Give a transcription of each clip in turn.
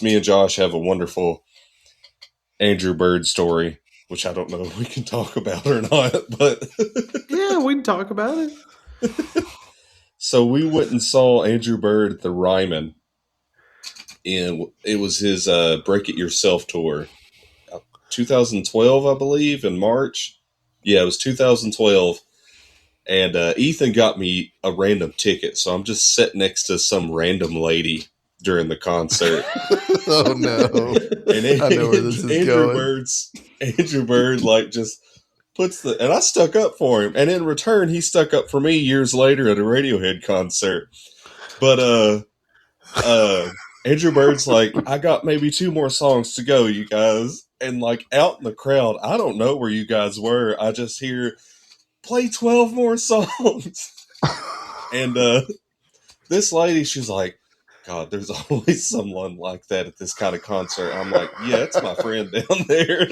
me and Josh have a wonderful Andrew Bird story, which I don't know if we can talk about or not, but Yeah, we can talk about it. so we went and saw Andrew Bird at the Ryman, and it was his Break It Yourself tour, 2012, I believe, in March. Yeah, it was 2012, and Ethan got me a random ticket, so I'm just sitting next to some random lady during the concert. Oh no. And I know where this is going. Andrew Bird like just puts the, and I stuck up for him, and in return he stuck up for me years later at a Radiohead concert. But Andrew Bird's like, I got maybe 2 more songs to go, you guys. And like out in the crowd, I don't know where you guys were. I just hear play 12 more songs. And this lady, she's like, God, there's always someone like that at this kind of concert. I'm like, yeah, it's my friend down there.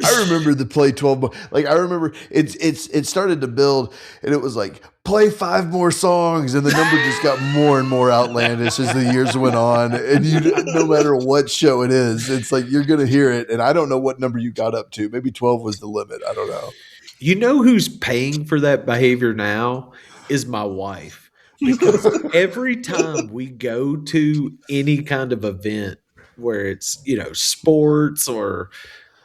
I remember the play 12 more. Like I remember it started to build and it was like play 5 more songs and the number just got more and more outlandish as the years went on. And you, no matter what show it is, it's like you're going to hear it. And I don't know what number you got up to. Maybe 12 was the limit. I don't know. You know who's paying for that behavior now is my wife. Because every time we go to any kind of event where it's, sports or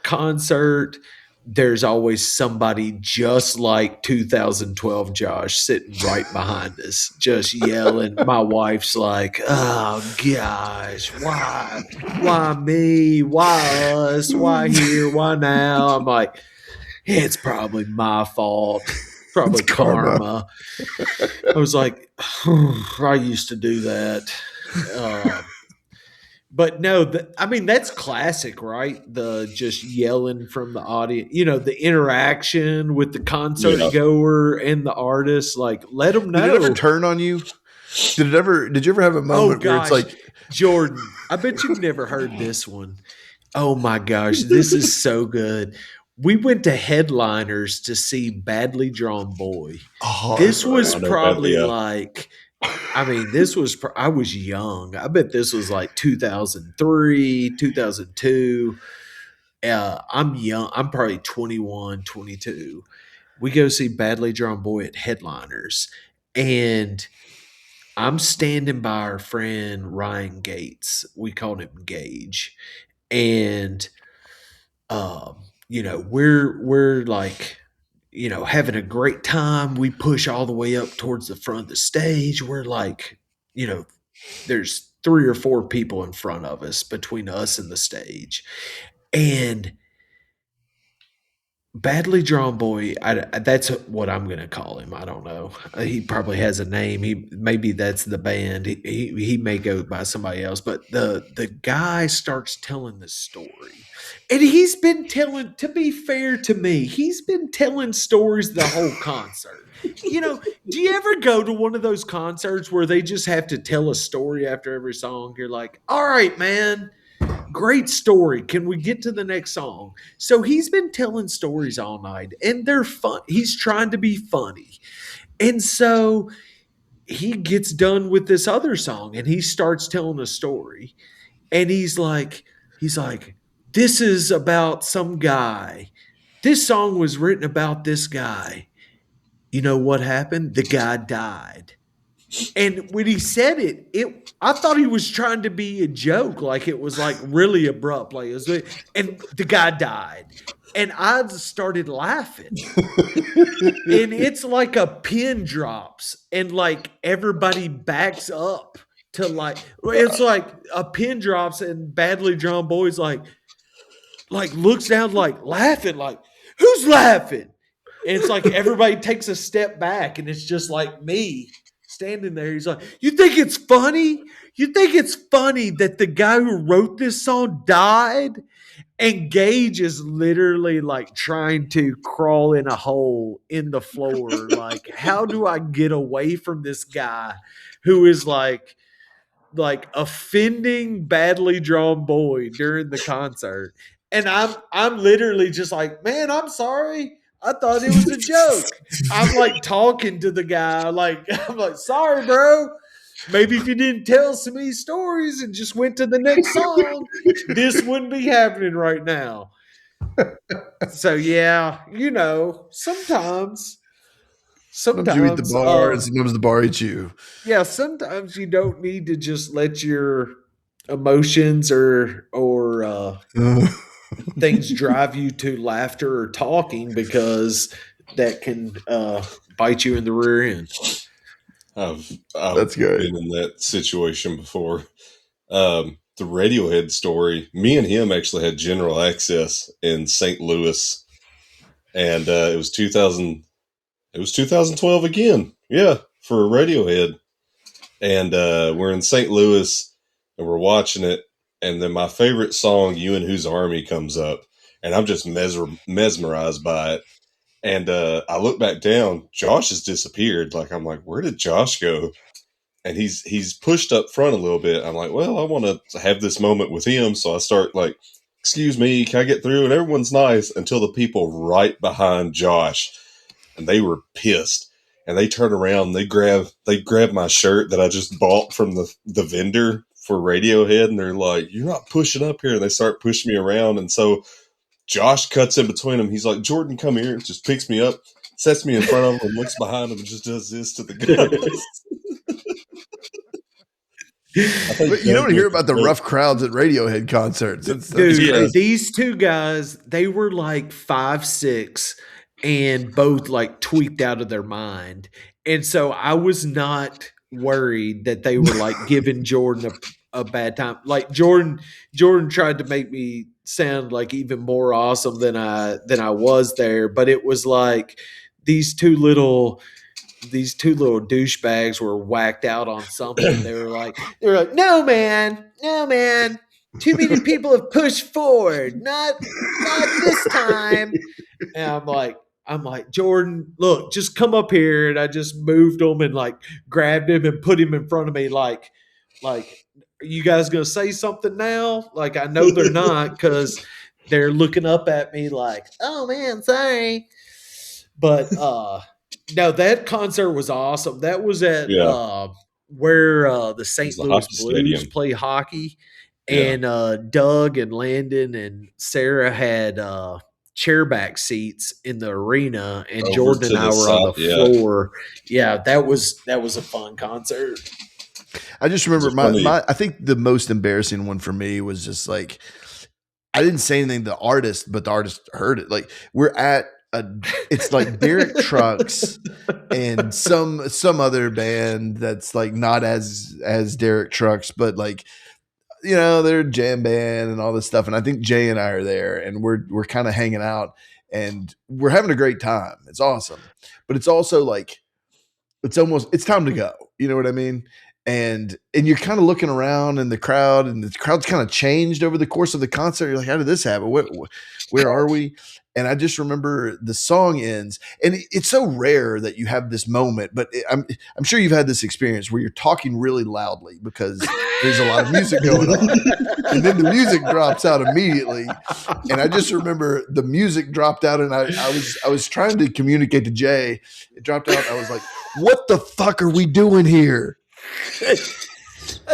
concert, there's always somebody just like 2012 Josh sitting right behind us, just yelling. My wife's like, oh gosh, why me? Why us? Why here? Why now? I'm like, it's probably my fault. Probably It's karma. karma. I was like, I used to do that. But no, I mean, that's classic, right? The just yelling from the audience, the interaction with the concert Yeah. goer and the artist. Like, let them know. Did it ever turn on you? Did you ever have a Oh, moment where it's gosh. like, Jordan, I bet you've never heard this one. Oh, my gosh. This is so good. We went to Headliners to see Badly Drawn Boy. oh, This that's right. was I know probably Badly, like, this was, I was young. I bet this was like 2003, 2002. I'm young. I'm probably 21, 22. We go see Badly Drawn Boy at Headliners. And I'm standing by our friend Ryan Gates. We called him Gage. And, we're like, having a great time. We push all the way up towards the front of the stage. We're like, there's 3 or 4 people in front of us between us and the stage. And Badly Drawn Boy, that's what I'm going to call him. I don't know. He probably has a name. Maybe that's the band. He may go by somebody else. But the guy starts telling the story, and he's been telling. To be fair to me, he's been telling stories the whole concert. Do you ever go to one of those concerts where they just have to tell a story after every song? You're like, all right, man. Great story. Can we get to the next song? So he's been telling stories all night and they're fun. He's trying to be funny. And so he gets done with this other song and he starts telling a story. And he's like, this is about some guy. This song was written about this guy. You know what happened? The guy died. And when he said it, I thought he was trying to be a joke, like it was like really abrupt, like and the guy died, and I just started laughing, and it's like a pin drops, and like everybody backs up to like it's like a pin drops, and Badly Drawn Boy's like looks down, like laughing, like who's laughing? And it's like everybody takes a step back, and it's just like me standing there. He's like, you think it's funny? You think it's funny that the guy who wrote this song died? And Gage is literally like trying to crawl in a hole in the floor. Like, how do I get away from this guy who is like offending Badly Drawn Boy during the concert? And I'm literally just like, man, I'm sorry. I thought it was a joke. I'm like talking to the guy, like I'm like, sorry, bro. maybe if you didn't tell so many stories and just went to the next song, this wouldn't be happening right now. So yeah, sometimes Sometimes you eat the bar, and sometimes the bar eats you. yeah, sometimes you don't need to just let your emotions or things drive you to laughter or talking, because that can bite you in the rear end. I've That's good. been in that situation before. The Radiohead story. Me and him actually had general access in St. Louis, and it was 2000. It was 2012 again. Yeah, for Radiohead, and we're in St. Louis, and we're watching it, and then my favorite song, "You and Whose Army," comes up, and I'm just mesmerized by it. And I look back down. Josh has disappeared. Like, I'm like, where did Josh go? And he's pushed up front a little bit. I'm like, well, I want to have this moment with him, so I start like, excuse me, can I get through? And everyone's nice until the people right behind Josh, and they were pissed. And they turn around, and they grab my shirt that I just bought from the vendor for Radiohead, and they're like, "You're not pushing up here." And they start pushing me around, and so Josh cuts in between them. He's like, "Jordan, come here." Just picks me up, sets me in front of him, and looks behind him, and just does this to the guys. But you don't hear about the rough crowds at Radiohead concerts. That's Dude, crazy. these two guys, they were like 5'6" and both like tweaked out of their mind. And so I was not worried that they were like giving Jordan a bad time. Like Jordan tried to make me sound like even more awesome than I was there, but it was like these two little douchebags were whacked out on something. They were like, no man, too many people have pushed forward, not this time. And I'm like, Jordan, look, just come up here. And I just moved him and like grabbed him and put him in front of me. Like, are you guys gonna say something now? Like, I know they're not, because they're looking up at me like, oh man, sorry. But no, that concert was awesome. That was at where the St. Louis Blues play hockey. And Doug and Landon and Sarah had chairback seats in the arena, and Over Jordan and I were on the floor. Yeah, that was a fun concert. I just remember I think the most embarrassing one for me was just like, I didn't say anything to the artist, but the artist heard it. Like, we're at it's like Derek Trucks and some other band that's like not as Derek Trucks, but like, they're a jam band and all this stuff. And I think Jay and I are there, and we're kind of hanging out, and we're having a great time. It's awesome. But it's also like, it's time to go. You know what I mean? And you're kind of looking around in the crowd, and the crowd's kind of changed over the course of the concert. You're like, how did this happen? Where are we? And I just remember the song ends, and it's so rare that you have this moment, but I'm sure you've had this experience where you're talking really loudly because there's a lot of music going on, and then the music drops out immediately. And I just remember the music dropped out, and I was trying to communicate to Jay. It dropped out. I was like, "What the fuck are we doing here?" So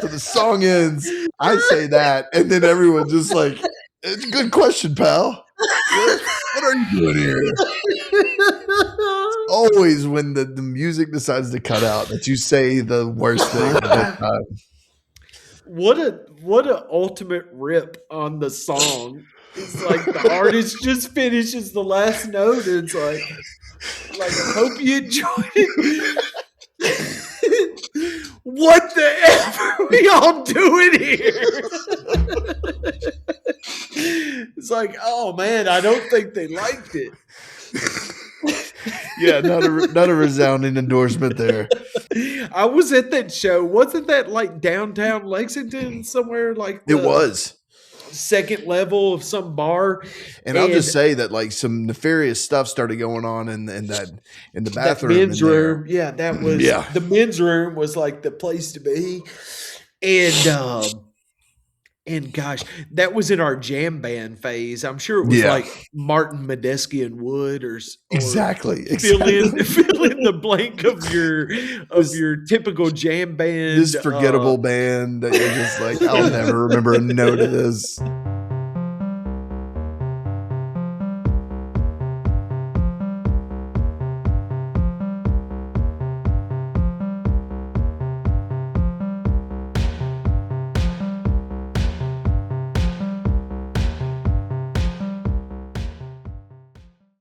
the song ends. I say that, and then everyone just like, "It's a good question, pal. What are you doing here?" It's always when the music decides to cut out that you say the worst thing at that time. What a ultimate rip on the song. It's like the artist just finishes the last note, and it's like I hope you enjoyed it. What the F are we all doing here? It's like, oh man, I don't think they liked it. Yeah, not a resounding endorsement there. I was at that show. Wasn't that like downtown Lexington somewhere? Like it was second level of some bar. And I'll just say that like some nefarious stuff started going on in the bathroom. That men's room. Yeah, that was the men's room was like the place to be. And And gosh, that was in our jam band phase. I'm sure it was Yeah. like Martin Medeski and Wood, or Exactly. fill in the blank of your typical jam band. This forgettable band that you're just like, I'll never remember a note of this.